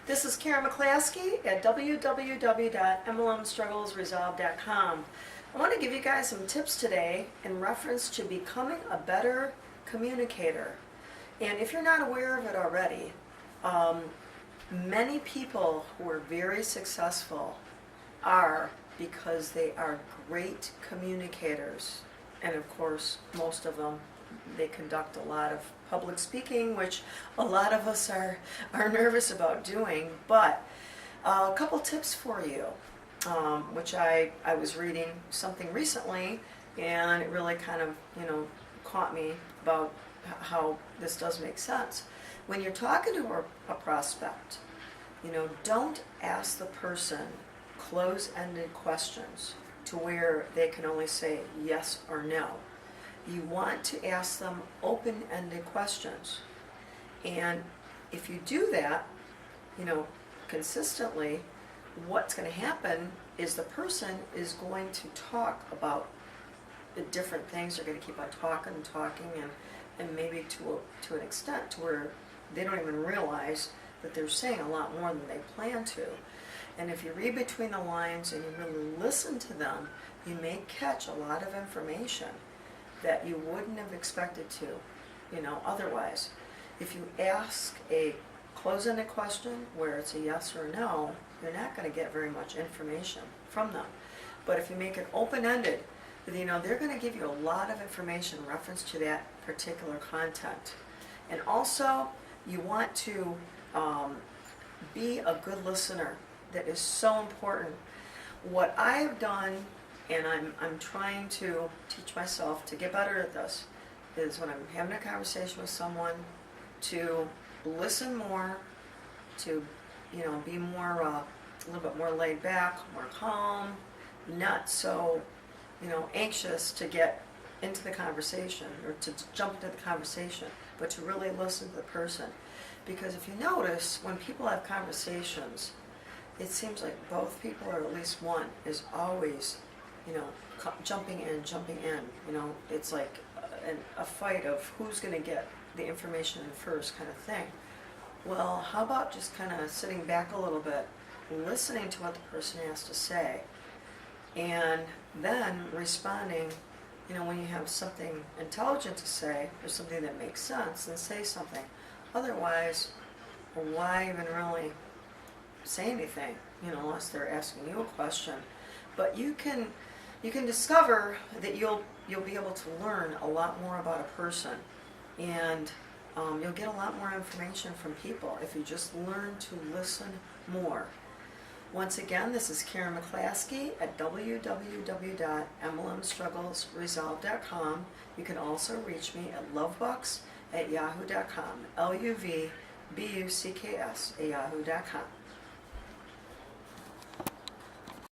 This is Karen McClaskey at www.mlmstrugglesresolved.com. I want to give you guys some tips today in reference to becoming a better communicator. And if you're not aware of it already, many people who are very successful are because they are great communicators. And of course, most of them, they conduct a lot of public speaking, which a lot of us are nervous about doing. But a couple tips for you, which I was reading something recently, and it really kind of, caught me about how this does make sense. When you're talking to a prospect, don't ask the person close-ended questions to where they can only say yes or no. You want to ask them open-ended questions. And if you do that, consistently, what's going to happen is the person is going to talk about the different things. They're going to keep on talking and talking, and maybe to an extent to where they don't even realize that they're saying a lot more than they plan to. And if you read between the lines and you really listen to them, you may catch a lot of information that you wouldn't have expected to, otherwise. If you ask a close-ended question where it's a yes or a no, you're not going to get very much information from them. But if you make it open-ended, they're going to give you a lot of information in reference to that particular content. And also, you want to be a good listener. That is so important. What I have done, and I'm trying to teach myself to get better at this, is when I'm having a conversation with someone, to listen more, to be more a little bit more laid back, more calm, not so anxious to get into the conversation or to jump into the conversation, but to really listen to the person. Because if you notice, when people have conversations, it seems like both people, or at least one, is always jumping in. It's like a fight of who's going to get the information in first, kind of thing. Well, how about just kind of sitting back a little bit, listening to what the person has to say, and then responding. When you have something intelligent to say, or something that makes sense, then say something. Otherwise, why even really say anything, unless they're asking you a question. But you can discover that you'll be able to learn a lot more about a person, and you'll get a lot more information from people if you just learn to listen more. Once again, this is Karen McClaskey at www.mlmstrugglesresolved.com. You can also reach me at lovebucks@yahoo.com, LUVBUCKS@yahoo.com.